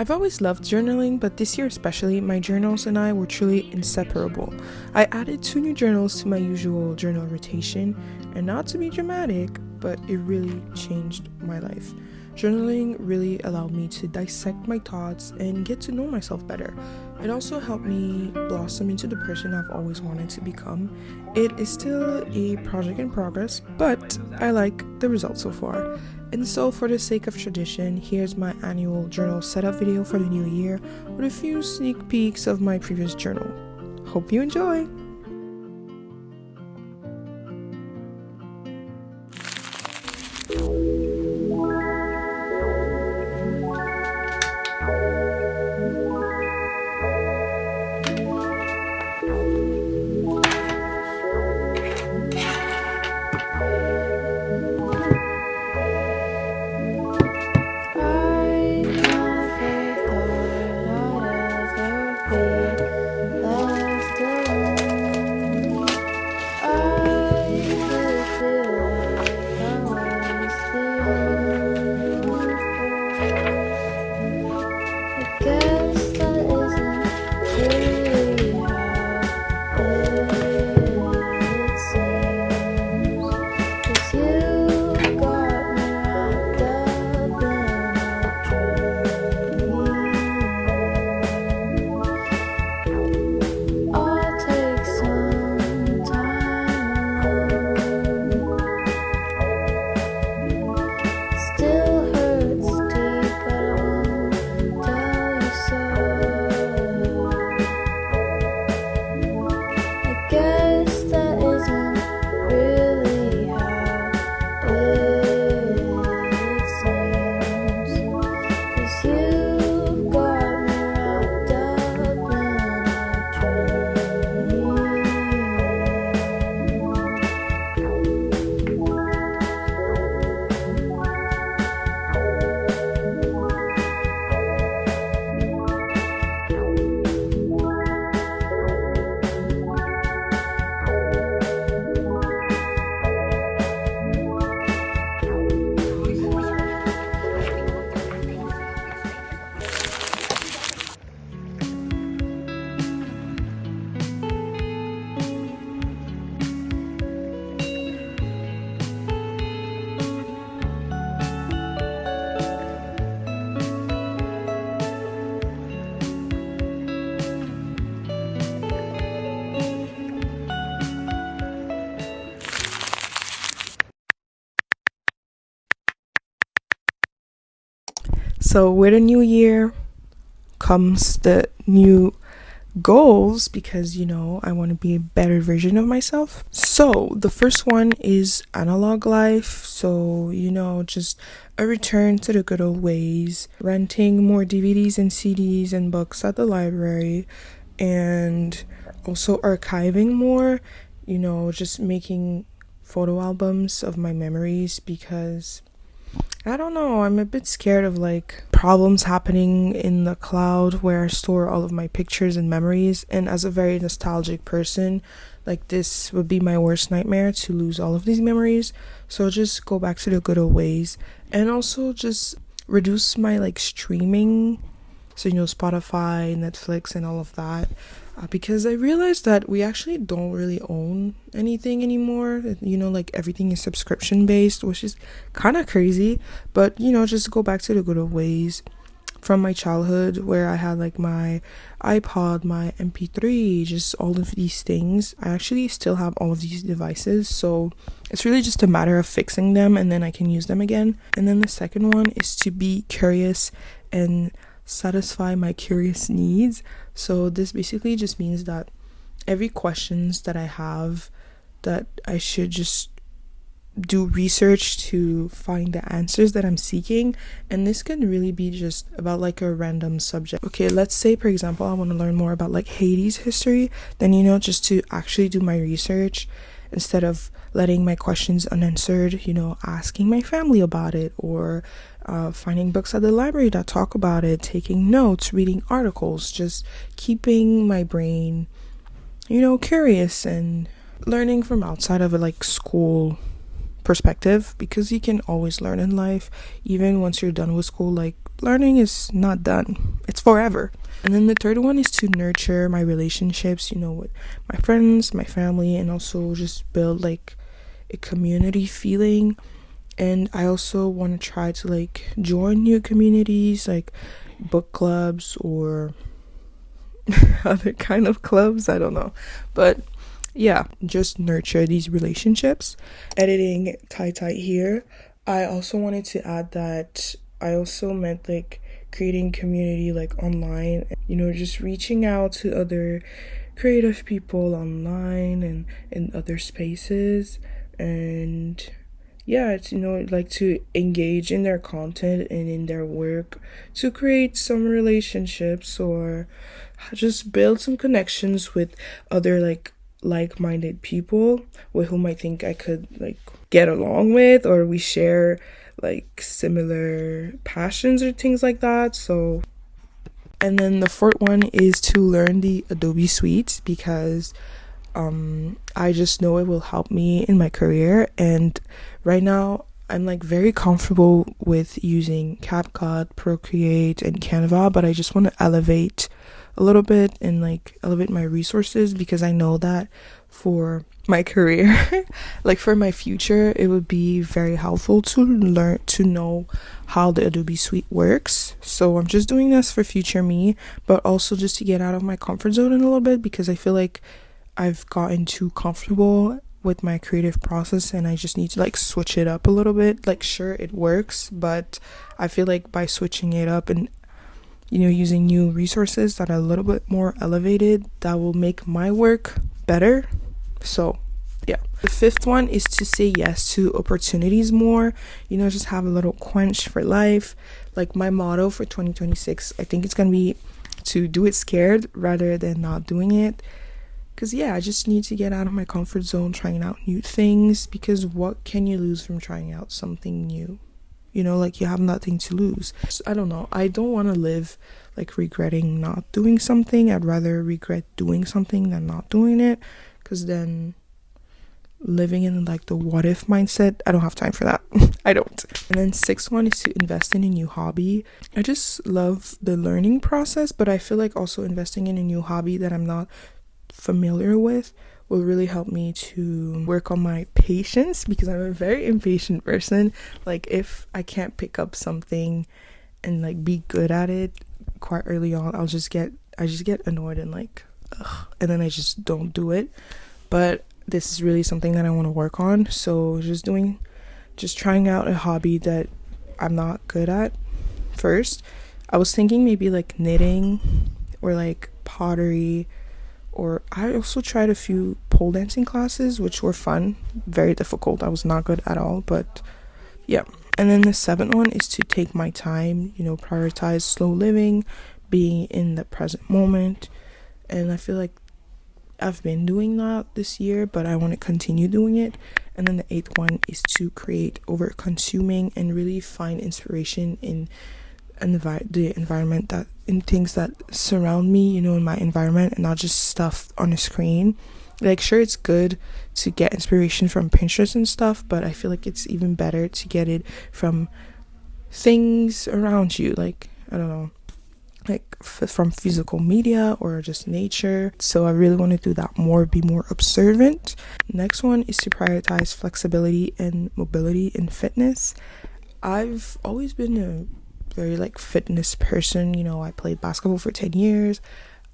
I've always loved journaling, but this year especially, my journals and I were truly inseparable. I added 2 new journals to my usual journal rotation, and not to be dramatic, but it really changed my life. Journaling really allowed me to dissect my thoughts and get to know myself better. It also helped me blossom into the person I've always wanted to become. It is still a project in progress, but I like the results so far. And so for the sake of tradition, here's my annual journal setup video for the new year with a few sneak peeks of my previous journal. Hope you enjoy! So with a new year comes the new goals because, I want to be a better version of myself. So the first one is analog life. So, just a return to the good old ways, renting more DVDs and CDs and books at the library, and also archiving more, just making photo albums of my memories because I don't know, I'm a bit scared of problems happening in the cloud where I store all of my pictures and memories, and as a very nostalgic person, this would be my worst nightmare to lose all of these memories. So just go back to the good old ways, and also just reduce my streaming, so Spotify, Netflix and all of that, because I realized that we actually don't really own anything anymore. Everything is subscription based, which is kind of crazy, but just go back to the good old ways from my childhood where I had my iPod, my MP3, just all of these things. I actually still have all of these devices, so it's really just a matter of fixing them and then I can use them again. And then the second one is to be curious and satisfy my curious needs. So this basically just means that every questions that I have, that I should just do research to find the answers that I'm seeking. And this can really be just about a random subject. Okay, let's say for example I want to learn more about Haiti's history, then just to actually do my research instead of letting my questions unanswered, asking my family about it, or finding books at the library that talk about it, taking notes, reading articles, just keeping my brain, curious and learning from outside of a school perspective, because you can always learn in life even once you're done with school. learning is not done. It's forever. And then the third one is to nurture my relationships, with my friends, my family, and also just build like a community feeling. And I also want to try to like join new communities like book clubs or other kind of clubs, I don't know. But yeah, just nurture these relationships. Editing Taitai here, I also wanted to add that I also meant like creating community like online, just reaching out to other creative people online and in other spaces. And yeah, it's like to engage in their content and in their work to create some relationships or just build some connections with other like-minded people with whom I think I could like get along with, or we share like similar passions or things like that. So, and then the fourth one is to learn the Adobe Suite because I just know it will help me in my career. And right now I'm like very comfortable with using Capcut, Procreate, and Canva, but I just want to elevate a little bit and like elevate my resources because I know that for my career like for my future it would be very helpful to learn to know how the Adobe Suite works. So I'm just doing this for future me, but also just to get out of my comfort zone in a little bit because I feel like I've gotten too comfortable with my creative process and I just need to like switch it up a little bit. Like sure it works, but I feel like by switching it up and using new resources that are a little bit more elevated, that will make my work better. So yeah, the fifth one is to say yes to opportunities more, just have a little quench for life. Like my motto for 2026, I think it's gonna be to do it scared rather than not doing it. Because yeah, I just need to get out of my comfort zone, trying out new things, because what can you lose from trying out something new? Like you have nothing to lose. So, I don't know, I don't want to live like regretting not doing something. I'd rather regret doing something than not doing it, because then living in like the what if mindset, I don't have time for that. I don't. And then sixth one is to invest in a new hobby. I just love the learning process, but I feel like also investing in a new hobby that I'm not familiar with will really help me to work on my patience, because I'm a very impatient person. Like if I can't pick up something and like be good at it quite early on, I just get annoyed and like ugh, and then I just don't do it. But this is really something that I want to work on. So just trying out a hobby that I'm not good at first. I was thinking maybe like knitting or like pottery, or I also tried a few pole dancing classes, which were fun, very difficult. I was not good at all, but yeah. And then the seventh one is to take my time, prioritize slow living, being in the present moment. And I feel like I've been doing that this year, but I want to continue doing it. And then the eighth one is to create over consuming and really find inspiration in the environment, that in things that surround me, in my environment, and not just stuff on a screen. Like sure, it's good to get inspiration from Pinterest and stuff, but I feel like it's even better to get it from things around you, like I don't know, like from physical media or just nature. So I really want to do that more, be more observant. Next one is to prioritize flexibility and mobility in fitness. I've always been a very like fitness person. I played basketball for 10 years.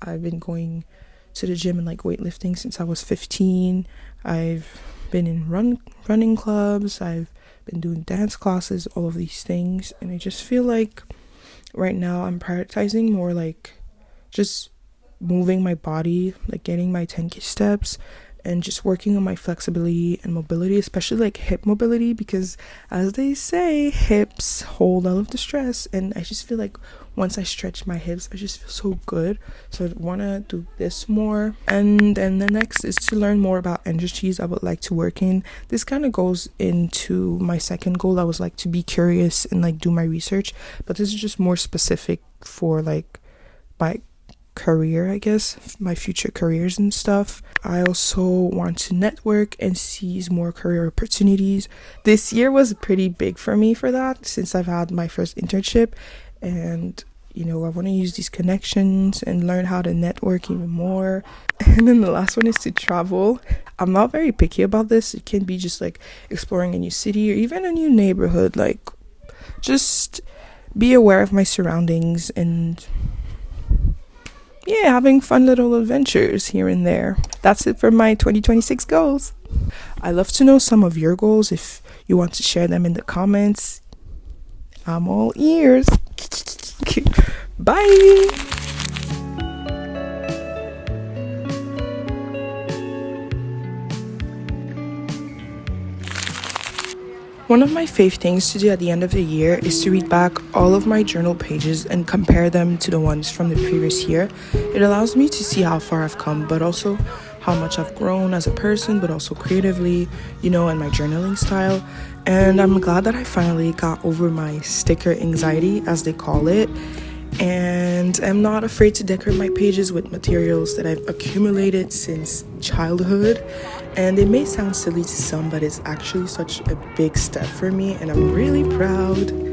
I've been going to the gym and like weightlifting since I was 15. I've been in running clubs. I've been doing dance classes, all of these things. And I just feel like right now I'm prioritizing more like just moving my body, like getting my 10K steps, and just working on my flexibility and mobility, especially like hip mobility, because as they say, hips hold all of the stress. And I just feel like once I stretch my hips, I just feel so good. So I want to do this more. And then the next is to learn more about industries I would like to work in. This kind of goes into my second goal. I was like to be curious and like do my research, but this is just more specific for like my career, I guess, my future careers and stuff. I also want to network and seize more career opportunities. This year was pretty big for me for that, since I've had my first internship, and you know, I want to use these connections and learn how to network even more. And then the last one is to travel. I'm not very picky about this. It can be just like exploring a new city or even a new neighborhood. Like, just be aware of my surroundings and yeah, having fun little adventures here and there. That's it for my 2026 goals. I'd love to know some of your goals. If you want to share them in the comments, I'm all ears. Bye. One of my favorite things to do at the end of the year is to read back all of my journal pages and compare them to the ones from the previous year. It allows me to see how far I've come, but also how much I've grown as a person, but also creatively, you know, and my journaling style. And I'm glad that I finally got over my sticker anxiety, as they call it. And I'm not afraid to decorate my pages with materials that I've accumulated since childhood. And it may sound silly to some, but it's actually such a big step for me, and I'm really proud.